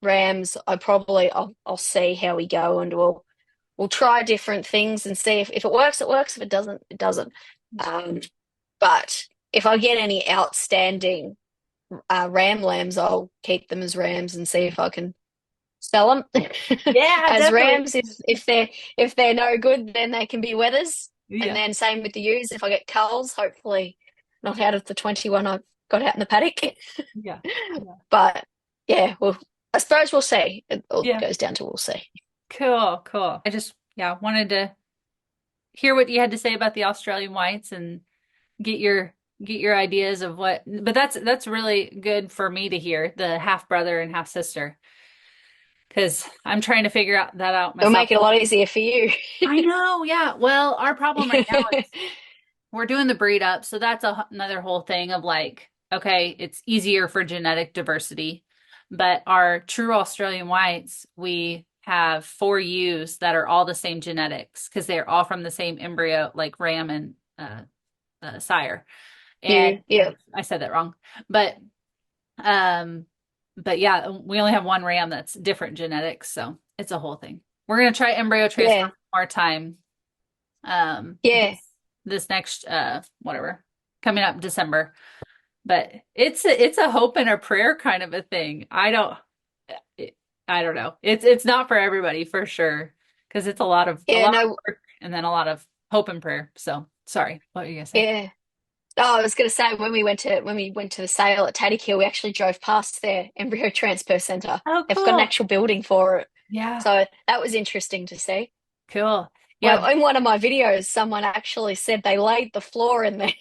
rams, I'll see how we go, and we'll try different things and see if it works, it works. If it doesn't, it doesn't. Um, but if I get any outstanding ram lambs, I'll keep them as rams and see if I can sell them Yeah, as definitely. rams. If they're no good, then they can be wethers. And Yeah. then same with the ewes. If I get culls, hopefully not out of the 21 I've got out in the paddock. Yeah. Yeah. But yeah, well, I suppose we'll see. It all Yeah. goes down to we'll see. Cool. Cool. I just, yeah, wanted to hear what you had to say about the Australian whites and get your ideas of what, but that's really good for me to hear, the half brother and half sister, because I'm trying to figure out that out It'll myself. make it a lot easier for you. I know, yeah. Well, our problem right now is we're doing the breed up, so that's another whole thing of like, okay, it's easier for genetic diversity, but our true Australian whites, we have four ewes that are all the same genetics because they're all from the same embryo, like ram and sire. And Yeah. I said that wrong. But um but yeah, we only have one ram that's different genetics, so it's a whole thing. We're gonna try embryo transfer Yeah. one more time. Yeah. This next whatever coming up December. But it's a hope and a prayer kind of a thing. I don't I don't know. It's not for everybody for sure because it's a Yeah, lot of no, work and then a lot of hope and prayer. So sorry, what were you gonna say? yeah. Oh, I was going to say when we went to the sale at Taddykill, we actually drove past their embryo transfer center. Oh, They've got an cool. actual building for it, Yeah, so that was interesting to see. cool. Yeah. Well, in one of my videos, someone actually said they laid the floor in there.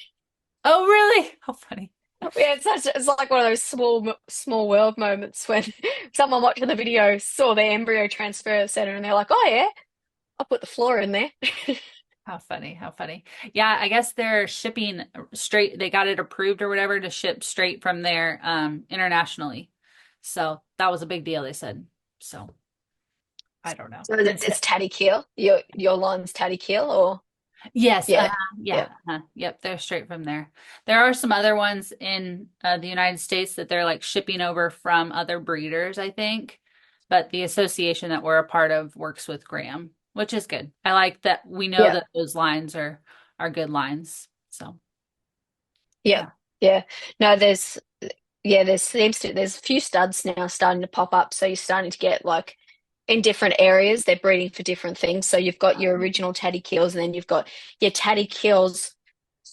Oh, really? How funny. Yeah, it's like one of those small world moments when someone watching the video saw the embryo transfer center and they're like, "Oh yeah, I'll put the floor in there." How funny. How funny. Yeah, I guess they're shipping straight. They got it approved or whatever to ship straight from there internationally. So that was a big deal, they said. So I don't know. So It's it's Taddykill. Your line's Taddykill, or yes, yeah, yeah, yeah, yep, they're straight from there. There are some other ones in the United States that they're like shipping over from other breeders, I think. But the association that we're a part of works with Graham, which is good. I like that we know yeah, that those lines are good lines. So yeah, yeah. yeah. No, there's a few studs now starting to pop up. So you're starting to get like in different areas, they're breeding for different things. So you've got your original tatty kills, and then you've got your tatty kills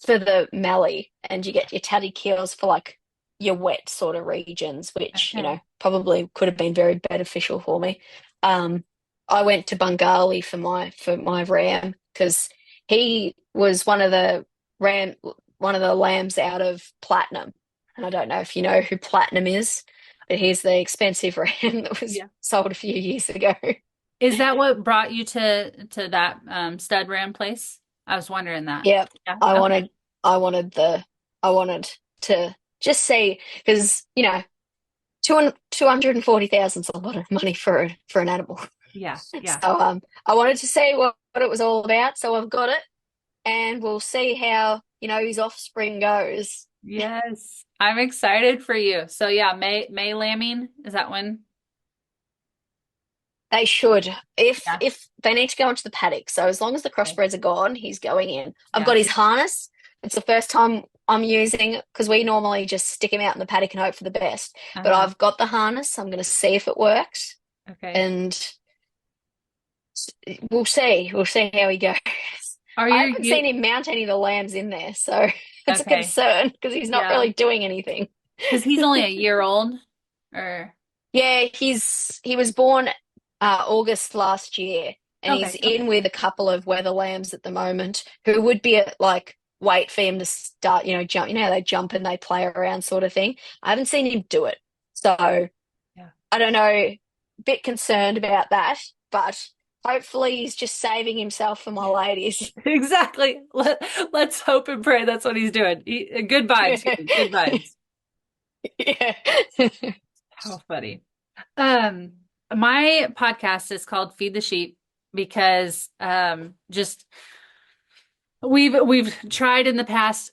for the mallee, and you get your tatty kills for like your wet sort of regions, which, Okay. probably could have been very beneficial for me. Um, I went to Bengali for my ram because he was one of the lambs out of Platinum. And I don't know if you know who Platinum is, but he's the expensive ram that was Yeah. sold a few years ago. Is that what brought you to that stud ram place? I was wondering that. Yeah, Yeah. I Okay. wanted I wanted the I wanted to just see because 240,000 is a lot of money for an animal. Yeah. So Yeah. I wanted to see what it was all about. So I've got it, and we'll see how his offspring goes. Yes. I'm excited for you. So yeah, May lambing, is that when? They should, Yeah. if they need to go into the paddock. So as long as the Okay. crossbreds are gone, he's going in. I've Yeah. got his harness. It's the first time I'm using it because we normally just stick him out in the paddock and hope for the best. But Uh-huh. I've got the harness. I'm going to see if it works, Okay. and we'll see. We'll see how he goes. Are I you haven't you seen him mount any of the lambs in there, so it's a okay. concern because he's not Yeah. really doing anything. Because he's only a year old or Yeah, he was born August last year, and he's okay, okay. in with a couple of weather lambs at the moment who would be at like wait for him to start, jump. You know how they jump and they play around sort of thing. I haven't seen him do it, so Yeah. I don't know. Bit concerned about that, but hopefully he's just saving himself for my ladies. Exactly. Let's hope and pray that's what he's doing. Good vibes, good vibes. Yeah. How funny. Um, my podcast is called Feed the Sheep because just we've tried in the past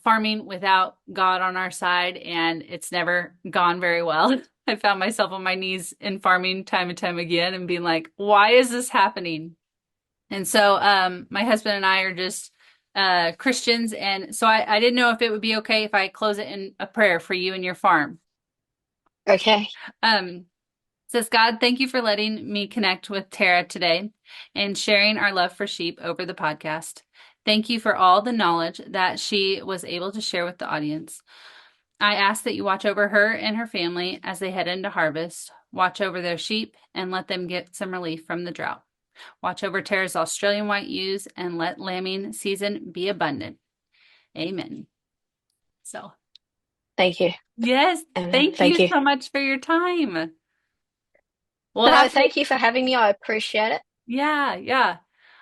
farming without God on our side and it's never gone very well. I found myself on my knees in farming time and time again and being like, why is this happening? And so my husband and I are just Christians and so I didn't know if it would be okay if I close it in a prayer for you and your farm. Okay. Um Says God, thank you for letting me connect with Tara today and sharing our love for sheep over the podcast. Thank you for all the knowledge that she was able to share with the audience. I ask that you watch over her and her family as they head into harvest, watch over their sheep, and let them get some relief from the drought. Watch over Tara's Australian white ewes and let lambing season be abundant. Amen. So, Thank you. yes, Amen. thank Thank you you. so much for your time. We'll No, have to, thank you for having me. I appreciate it. yeah, yeah.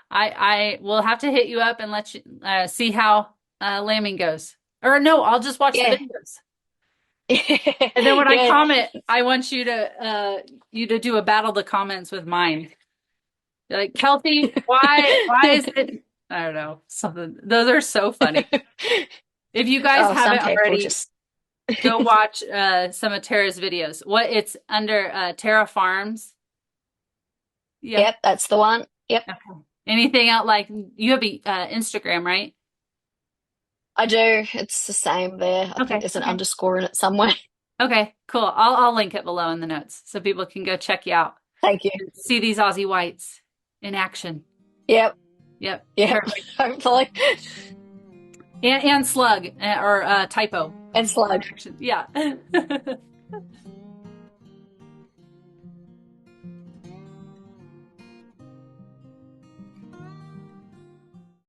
I will have to hit you up and let you see how lambing goes. Or no, I'll just watch the Yeah. videos. And then when I Yeah. comment, I want you to do a battle the comments with mine. You're like, Kelsey, why is it? I don't know, something. Those are so funny. If you guys Oh, some haven't people already, just go watch some of Tara's videos. What it's under Tara Farms. Yeah. Yep, that's the one. Yep, Okay. Anything out like you have a Instagram, right? I do. It's the same there. I think Okay. there's an Okay. underscore in it somewhere. Okay, cool. I'll link it below in the notes so people can go check you out. Thank you. See these Aussie whites in action. Yep. Yep. Yep. Perfect. Hopefully. And slug or typo. And slug. Yeah.